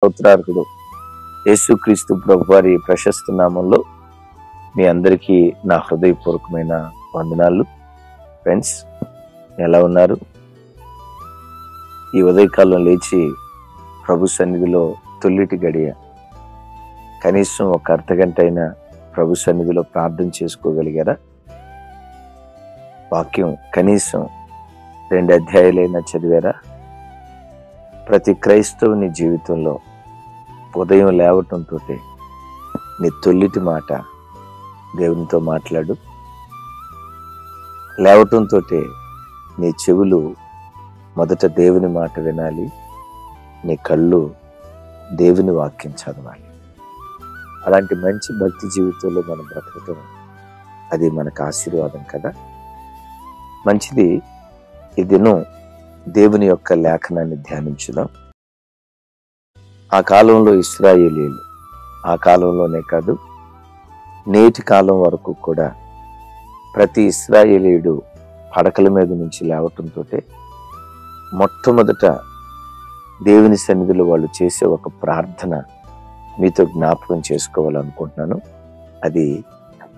స్తోత్రార్హుడు యేసుక్రీస్తు ప్రభువారి ప్రశస్త నామంలో మీ అందరికీ నా హృదయపూర్వకమైన వందనాలు. ఫ్రెండ్స్, ఎలా ఉన్నారు? ఈ ఉదయకాలం లేచి ప్రభు సన్నిధిలో తొల్లిటి గడియ కనీసం ఒక అర్ధగంట అయినా ప్రభు సన్నిధిలో ప్రార్థన చేసుకోగలిగారా? వాక్యం కనీసం 2 అధ్యాయాలైనా చదివారా? ప్రతి క్రైస్తవుని జీవితంలో ఉదయం లేవటంతో నీ తొల్లిటి మాట దేవునితో మాట్లాడు. లేవటంతో నీ చెవులు మొదట దేవుని మాట వినాలి, నీ కళ్ళు దేవుని వాక్యం చదవాలి. అలాంటి మంచి భక్తి జీవితంలో మనం బ్రతకటం అది మనకు ఆశీర్వాదం కదా. మంచిది. ఈ దినం దేవుని యొక్క లేఖనాన్ని ధ్యానించుదాం. ఆ కాలంలో ఇశ్రాయేలీయులు, ఆ కాలంలోనే కాదు నేటి కాలం వరకు కూడా ప్రతి ఇశ్రాయేలీయుడు పడకల మీద నుంచి లేవటంతో మొట్టమొదట దేవుని సన్నిధిలో వాళ్ళు చేసే ఒక ప్రార్థన మీతో జ్ఞాపకం చేసుకోవాలనుకుంటున్నాను. అది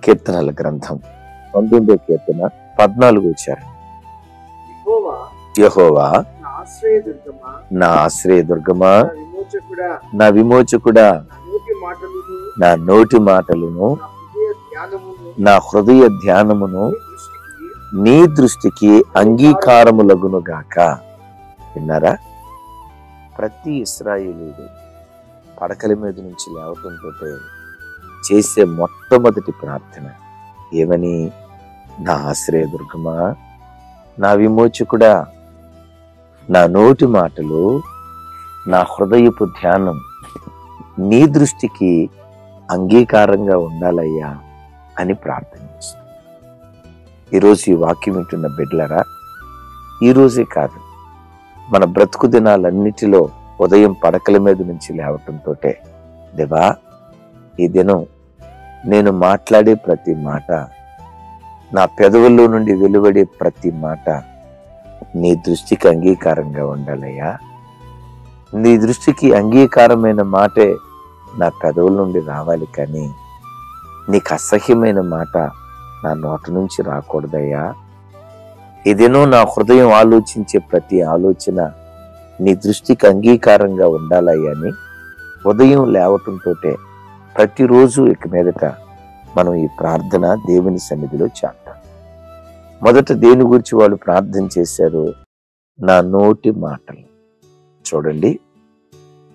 కీర్తనల గ్రంథం 19వ కీర్తన 14వ వచనం. యెహోవా నా ఆశ్రయదుర్గమా, నా విమోచకుడా, నా నోటి మాటలను నా హృదయ ధ్యానమును నీ దృష్టికి అంగీకారములగునుగాక. విన్నారా? ప్రతి ఇశ్రాయేలీయుడు పడకల మీద నుంచి లేవటంతో చేసే మొట్టమొదటి ప్రార్థన ఏమని? నా ఆశ్రయదుర్గమా, నా విమోచకుడా, నా నోటి మాటలు నా హృదయపు ధ్యానం నీ దృష్టికి అంగీకారంగా ఉండాలయ్యా అని ప్రార్థన చేస్తాం. ఈరోజు ఈ వాక్యం వింటున్న బిడ్డలారా, ఈరోజే కాదు మన బ్రతుకు దినాలన్నిటిలో ఉదయం పడకల మీద నుంచి లేవటంతో దేవా, ఈ దినం నేను మాట్లాడే ప్రతి మాట, నా పెదవుల్లో నుండి వెలువడే ప్రతి మాట నీ దృష్టికి అంగీకారంగా ఉండాలయ్యా. నీ దృష్టికి అంగీకారమైన మాటే నా పెదవుల నుండి రావాలి, కానీ నీకు అసహ్యమైన మాట నా నోట నుంచి రాకూడదయ్యా. ఇదేనో నా హృదయం ఆలోచించే ప్రతి ఆలోచన నీ దృష్టికి అంగీకారంగా ఉండాలయ్యా అని ఉదయం లేవటంతో ప్రతిరోజు ఇక మీదట మనం ఈ ప్రార్థన దేవుని సన్నిధిలో చేద్దాం. మొదట దేని గురించి వాళ్ళు ప్రార్థన చేశారు? నా నోటి మాటలు. చూడండి,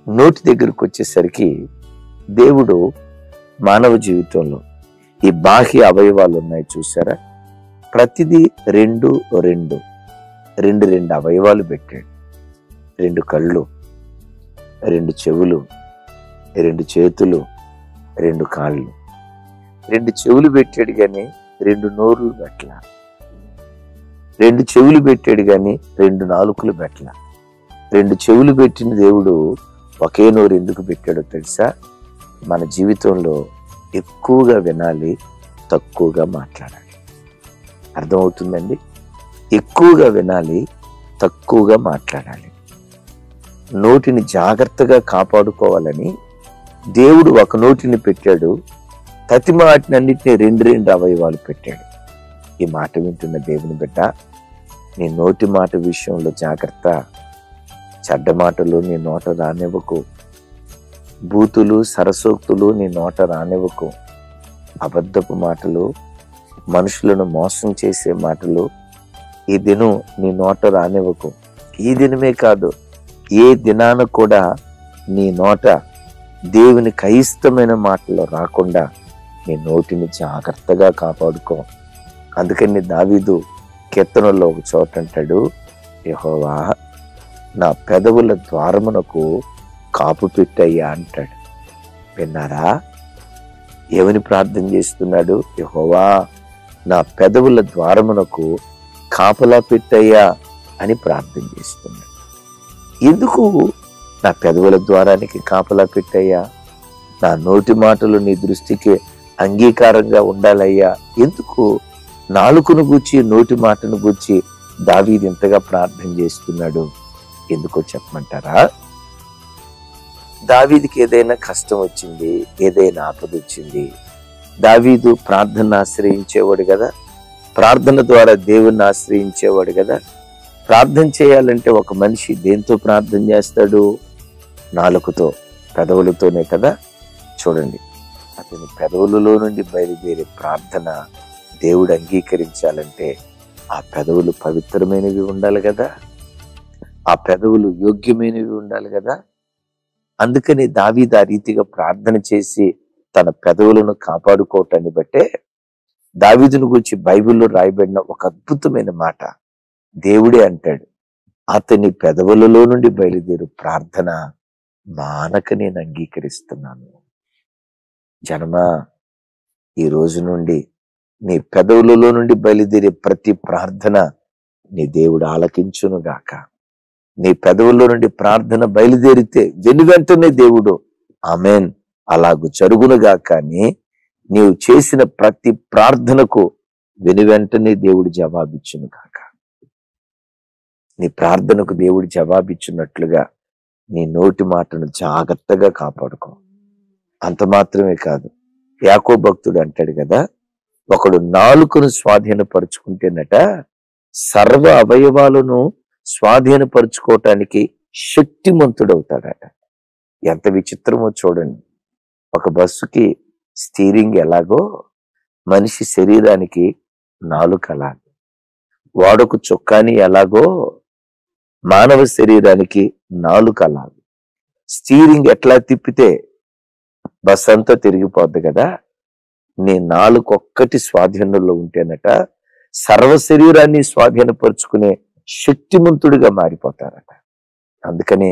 నోటి దగ్గరకు వచ్చేసరికి దేవుడు మానవ జీవితంలో ఈ బాహ్య అవయవాలు ఉన్నాయి చూసారా? ప్రతిదీ రెండు అవయవాలు పెట్టాడు. 2 కళ్ళు, 2 చెవులు, 2 చేతులు, 2 కాళ్ళు. 2 చెవులు పెట్టాడు కానీ 2 నోరులు పెట్టల. 2 చెవులు పెట్టాడు కానీ 2 నాలుకలు పెట్టల. 2 చెవులు పెట్టిన దేవుడు ఒకే నోరు ఎందుకు పెట్టాడో తెలుసా? మన జీవితంలో ఎక్కువగా వినాలి, తక్కువగా మాట్లాడాలి. అర్థమవుతుందండి? ఎక్కువగా వినాలి, తక్కువగా మాట్లాడాలి. నోటిని జాగ్రత్తగా కాపాడుకోవాలని దేవుడు ఒక నోటిని పెట్టాడు, ప్రతి మాటినన్నిటినీ 2 అవయవాలు పెట్టాడు. ఈ మాట వింటున్న దేవుని బిడ్డ, నీ నోటి మాట విషయంలో జాగ్రత్త. చెడ్డ మాటలు నీ నోట రానివ్వకు. బూతులు, సరసోక్తులు నీ నోట రానివ్వకు. అబద్ధపు మాటలు, మనుషులను మోసం చేసే మాటలు ఈ దినం నీ నోట రానివ్వకు. ఈ దినమే కాదు, ఏ దినాన కూడా నీ నోట దేవునికి అయిష్టమైన మాటలు రాకుండా నీ నోటిని జాగ్రత్తగా కాపాడుకో. అందుకని దావీదు కీర్తనలో ఒక చోట అంటాడు, యెహోవా నా పెదవుల ద్వారమునకు కాపు పెట్టయ్యా అంటాడు. విన్నారా? ఏమని ప్రార్థన చేస్తున్నాడు? యెహోవా నా పెదవుల ద్వారమునకు కాపలా పెట్టయ్యా అని ప్రార్థన చేస్తున్నాడు. ఎందుకు నా పెదవుల ద్వారానికి కాపలా పెట్టయ్యా? నా నోటి మాటలు నీ దృష్టికి అంగీకారంగా ఉండాలయ్యా. ఎందుకు నాలుకను గూర్చి, నోటి మాటను గూర్చి దావీదు ఇంతగా ప్రార్థన చేస్తున్నాడు? ఎందుకో చెప్పమంటారా? దావీదుకి ఏదైనా కష్టం వచ్చింది, ఏదైనా ఆపద వచ్చింది, దావీదు ప్రార్థన ఆశ్రయించేవాడు కదా, ప్రార్థన ద్వారా దేవుణ్ణి ఆశ్రయించేవాడు కదా. ప్రార్థన చేయాలంటే ఒక మనిషి దేంతో ప్రార్థన చేస్తాడు? నాలుకతో, పెదవులతోనే కదా. చూడండి, అతని పెదవులలో నుండి బయలుదేరే ప్రార్థన దేవుడు అంగీకరించాలంటే ఆ పెదవులు పవిత్రమైనవి ఉండాలి కదా, ఆ పెదవులు యోగ్యమైనవి ఉండాలి కదా. అందుకని దావీదు ఆ రీతిగా ప్రార్థన చేసి తన పెదవులను కాపాడుకోవటాన్ని బట్టే దావీదును గురించి బైబిల్లో రాయబడిన ఒక అద్భుతమైన మాట దేవుడే అంటాడు, అతని పెదవులలో నుండి బయలుదేరు ప్రార్థన మానక నేను అంగీకరిస్తున్నాను. జనమా, ఈ రోజు నుండి నీ పెదవులలో నుండి బయలుదేరే ప్రతి ప్రార్థన నీ దేవుడు ఆలకించునుగాక. నీ పెదవుల్లో నుండి ప్రార్థన బయలుదేరితే వెనువెంటనే దేవుడు ఆమెన్ అలాగు జరుగునుగాక అని నీవు చేసిన ప్రతి ప్రార్థనకు వెనువెంటనే దేవుడు జవాబిచ్చునుగాక. నీ ప్రార్థనకు దేవుడు జవాబిచ్చున్నట్లుగా నీ నోటి మాటను జాగ్రత్తగా కాపాడుకో. అంత మాత్రమే కాదు, యాకోబు భక్తుడు అంటాడు కదా, ఒకడు నాలుకను స్వాధీనపరుచుకుంటేనట సర్వ అవయవాలను స్వాధీనపరుచుకోవటానికి శక్తిమంతుడవుతాడట. ఎంత విచిత్రమో చూడండి. ఒక బస్సుకి స్టీరింగ్ ఎలాగో మనిషి శరీరానికి నాలుక అలాగో, వాడొక చొక్కాని ఎలాగో మానవ శరీరానికి నాలుక అలాగో. స్టీరింగ్ ఎట్లా తిప్పితే బస్ అంతా తిరిగిపోద్ది కదా, నీ నాలుక ఒక్కటి స్వాధీనంలో ఉంటేనట సర్వ శరీరాన్ని స్వాధీనపరుచుకునే శక్తిమంతుడిగా మారిపోతారట. అందుకనే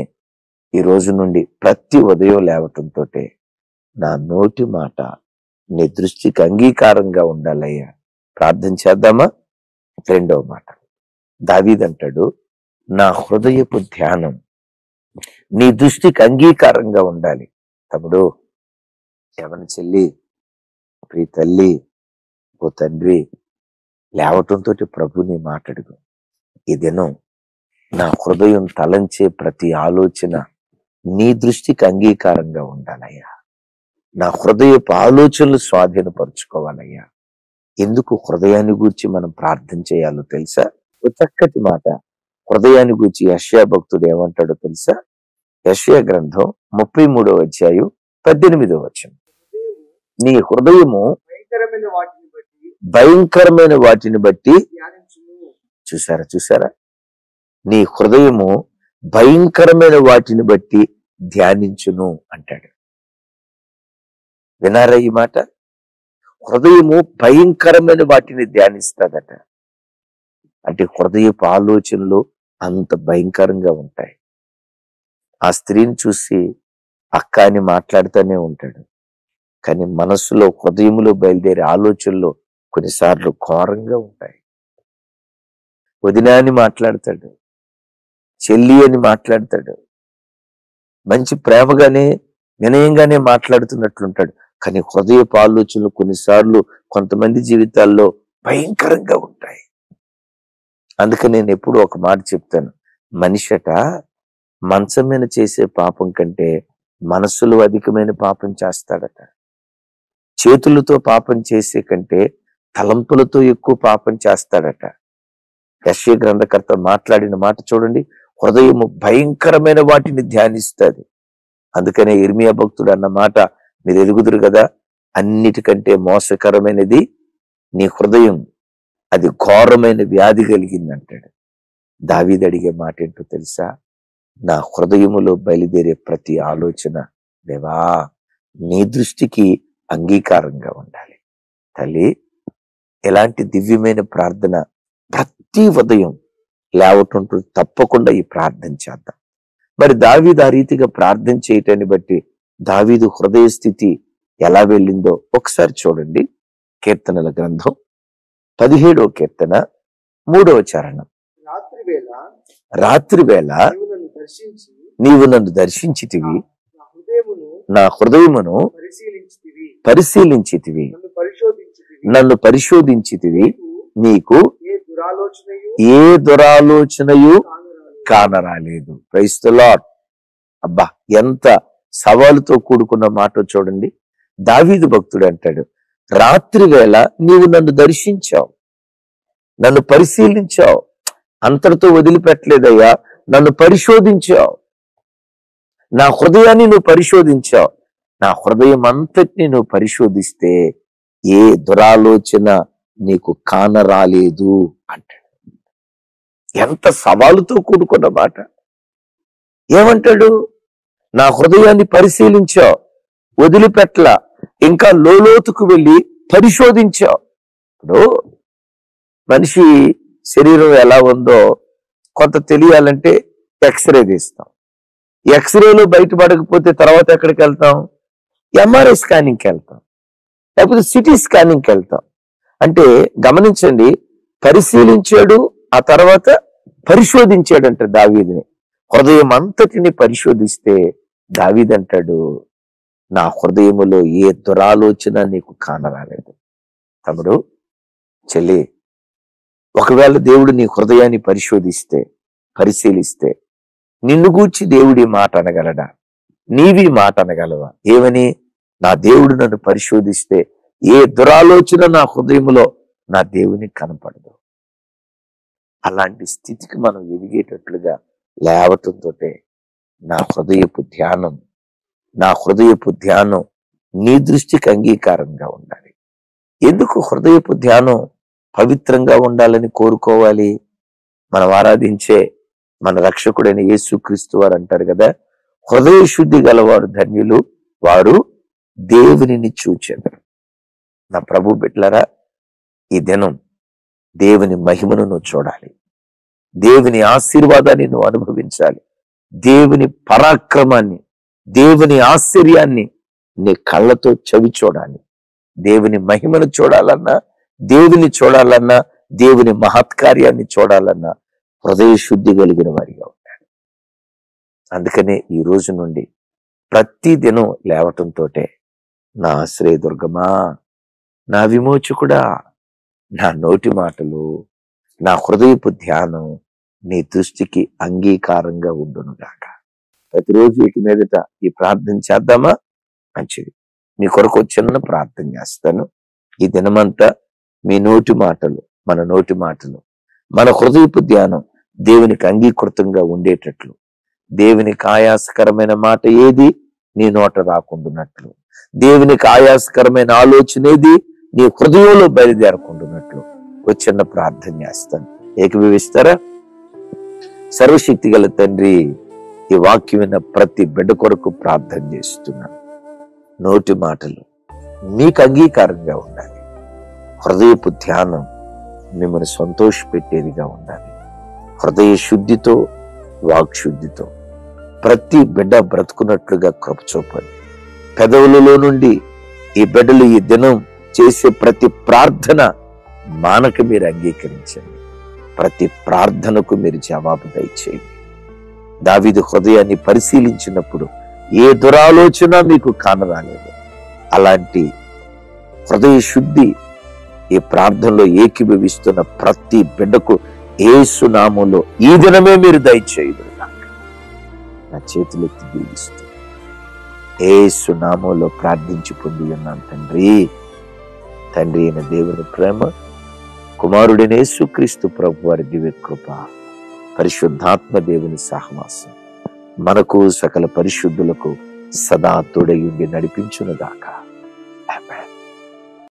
ఈ రోజు నుండి ప్రతి ఉదయం లేవటంతో నా నోటి మాట నీ దృష్టికి అంగీకారంగా ఉండాలయ్యా. ప్రార్థన చేద్దామా? రెండవ మాట, దావీదు అంటాడు, నా హృదయపు ధ్యానం నీ దృష్టికి అంగీకారంగా ఉండాలి. తమ్ముడు, యవన చెల్లి, ప్రియ తల్లి, ఓ తండ్రి, లేవటంతో ప్రభుని మాట్లాడుగు. ఈ దినం నా హృదయం తలంచే ప్రతి ఆలోచన నీ దృష్టికి అంగీకారంగా ఉండాలయ్యా. నా హృదయపు ఆలోచనలు స్వాధీనపరుచుకోవాలయ్యా. ఎందుకు హృదయాన్ని గూర్చి మనం ప్రార్థన చేయాలో తెలుసా? ఒక చక్కటి మాట హృదయాన్ని గూర్చి యెషయా భక్తుడు ఏమంటాడో తెలుసా? యెషయా గ్రంథం 33వ అధ్యాయం 18వ వచనం, నీ హృదయము భయంకరమైన వాటిని బట్టి చూసారా, నీ హృదయము భయంకరమైన వాటిని బట్టి ధ్యానించును అంటాడు. వినారా ఈ మాట? హృదయము భయంకరమైన వాటిని ధ్యానిస్తాదట. అంటే హృదయపు ఆలోచనలు అంత భయంకరంగా ఉంటాయి. ఆ స్త్రీని చూసి అక్క అని మాట్లాడుతూనే ఉంటాడు, కానీ మనసులో హృదయంలో బయలుదేరే ఆలోచనలు కొన్నిసార్లు ఘోరంగా ఉంటాయి. వదిన అని మాట్లాడతాడు, చెల్లి అని మాట్లాడతాడు, మంచి ప్రేమగానే వినయంగానే మాట్లాడుతున్నట్లుంటాడు, కానీ హృదయపు ఆలోచనలు కొన్నిసార్లు కొంతమంది జీవితాల్లో భయంకరంగా ఉంటాయి. అందుకని నేను ఎప్పుడు ఒక మాట చెప్తాను, మనిషట మంచం మీద చేసే పాపం కంటే మనస్సులో అధికమైన పాపం చేస్తాడట. చేతులతో పాపం చేసే కంటే తలంపులతో ఎక్కువ పాపం చేస్తాడట. యెషయా గ్రంథకర్త మాట్లాడిన మాట చూడండి, హృదయము భయంకరమైన వాటిని ధ్యానిస్తుంది. అందుకనే ఇర్మియా భక్తుడు అన్న మాట మీరు ఎరుగుదురు కదా, అన్నిటికంటే మోసకరమైనది నీ హృదయం, అది ఘోరమైన వ్యాధి కలిగింది అంటాడు. దావీదు అడిగే మాట ఏంటో తెలుసా? నా హృదయములో బయలుదేరే ప్రతి ఆలోచన దేవా నీ దృష్టికి అంగీకారంగా ఉండాలి. తల్లి, ఎలాంటి దివ్యమైన ప్రార్థన! ప్రతి ఉదయం లేవటంటూ తప్పకుండా ఈ ప్రార్థన చేద్దాం. మరి దావీదు ఆ రీతిగా ప్రార్థన చేయటాన్ని బట్టి దావీదు హృదయ స్థితి ఎలా వెళ్ళిందో ఒకసారి చూడండి. కీర్తనల గ్రంథం 17వ కీర్తన 3వ చరణం, రాత్రి వేళ నీవు నన్ను దర్శించితివి, నా హృదయమును పరిశీలించితివి, నన్ను పరిశోధించితివి, నీకు ఏ దురాలోచనయు కానరాలేదు. Praise the Lord. అబ్బా, ఎంత సవాలుతో కూడుకున్న మాట చూడండి. దావీదు భక్తుడు అంటాడు, రాత్రి వేళ నీవు నన్ను దర్శించావు, నన్ను పరిశీలించావు, అంతటితో వదిలిపెట్టలేదయ్యా, నన్ను పరిశోధించావు, నా హృదయాన్ని నువ్వు పరిశోధించావు. నా హృదయం అంతటిని నువ్వు పరిశోధిస్తే ఏ దురాలోచన నీకు కానరాలేదు అంటాడు. ఎంత సవాలుతో కూడుకున్న మాట. ఏమంటాడు? నా హృదయాన్ని పరిశీలించావు, వదిలిపెట్టలా, ఇంకా లోతుకు వెళ్ళి పరిశోధించావు. ఇప్పుడు మనిషి శరీరం ఎలా ఉందో కొంత తెలియాలంటే ఎక్స్రే తీస్తాం. ఎక్స్రేలో బయటపడకపోతే తర్వాత ఎక్కడికి వెళ్తాం? ఎంఆర్ఐ స్కానింగ్కి వెళ్తాం, లేకపోతే సిటీ స్కానింగ్కి వెళ్తాం. అంటే గమనించండి, పరిశీలించాడు, ఆ తర్వాత పరిశోధించాడంట దావీదుని. హృదయం అంతటిని పరిశోధిస్తే దావీదు అంటాడు, నా హృదయములో ఏ దురాలోచన నీకు కానరాలేదు. తమ్ముడు, చెల్లి, ఒకవేళ దేవుడు నీ హృదయాన్ని పరిశీలిస్తే నిన్ను గూర్చి దేవుడి మాట అనగలడా? నీవి మాట అనగలవా? ఏమని? నా దేవుడు నన్ను పరిశోధిస్తే ఏ దురాలోచన నా హృదయంలో నా దేవుని కనపడదు. అలాంటి స్థితికి మనం ఎదిగేటట్లుగా లేవటంతో నా హృదయపు ధ్యానం నీ దృష్టికి అంగీకారంగా ఉండాలి. ఎందుకు హృదయపు ధ్యానం పవిత్రంగా ఉండాలని కోరుకోవాలి? మనం ఆరాధించే మన రక్షకుడైన యేసుక్రీస్తు వారు అంటారు కదా, హృదయ శుద్ధి గలవారు ధన్యులు, వారు దేవునిని చూచెదరు. నా ప్రభు బిడ్డలారా, ఈ దినం దేవుని మహిమను నువ్వు చూడాలి, దేవుని ఆశీర్వాదాన్ని నువ్వు అనుభవించాలి, దేవుని పరాక్రమాన్ని, దేవుని ఆశ్చర్యాన్ని నీ కళ్ళతో చవి చూడాలి. దేవుని మహిమను చూడాలన్నా, దేవుని చూడాలన్నా, దేవుని మహత్కార్యాన్ని చూడాలన్నా హృదయ శుద్ధి కలిగిన వారిగా ఉండాలి. అందుకనే ఈ రోజు నుండి ప్రతి దినం లేవటంతో నా ఆశ్రయదుర్గమా, నా విమోచకుడా, నా నోటి మాటలు, నా హృదయపు ధ్యానం నీ దృష్టికి అంగీకారంగా ఉండునుగాక. ప్రతిరోజు వీటి మీదట ఈ ప్రార్థన చేద్దామా? మంచిది. మీ కొరకు చిన్న ప్రార్థన చేస్తాను. ఈ దినమంతా మీ నోటి మాటలు, మన నోటి మాటలు, మన హృదయపు ధ్యానం దేవునికి అంగీకృతంగా ఉండేటట్లు, దేవునికి ఆయాసకరమైన మాట ఏది నీ నోట రాకుండానట్లు, దేవునికి ఆయాసకరమైన ఆలోచన ఏది నీ హృదయంలో బయలుదేరకుండానట్లు ఒక చిన్న ప్రార్థన చేస్తాను. ఏకీభవిస్తారా? సర్వశక్తి గల తండ్రి, ఈ వాక్యం విన్న ప్రతి బిడ్డ కొరకు ప్రార్థన చేస్తున్నాను. నోటి మాటలు మీకు అంగీకారంగా ఉండాలి, హృదయపు ధ్యానం మిమ్మల్ని సంతోషపెట్టేదిగా ఉండాలి. హృదయ శుద్ధితో, వాక్శుద్ధితో ప్రతి బిడ్డ బ్రతుకున్నట్లుగా కృప చూపండి. పెదవులలో నుండి ఈ బిడ్డలు ఈ దినం చేసే ప్రతి ప్రార్థన మానక మీరు అంగీకరించండి. ప్రతి ప్రార్థనకు మీరు జవాబు దయచేయండి. దావీదు హృదయాన్ని పరిశీలించినప్పుడు ఏ దురాలోచన మీకు కానరాలేదు. అలాంటి హృదయ శుద్ధి ఈ ప్రార్థనలో ఏకీభవిస్తున్న ప్రతి బిడ్డకు యేసు నామములో ఈ దినమే మీరు దయచేయుదురు. నా చేతులెత్తి దీవిస్తూ యేసు నామములో ప్రార్థించి పొంది ఉన్నాను తండ్రి. తండ్రి అయిన దేవుని ప్రేమ, కుమారుడైన యేసుక్రీస్తు ప్రభు వారి దివ్య కృప, పరిశుద్ధాత్మ దేవుని సహవాసం మనకు సకల పరిశుద్ధులకు సదా తోడై ఉండి నడిపించునుగాక. ఆమేన్.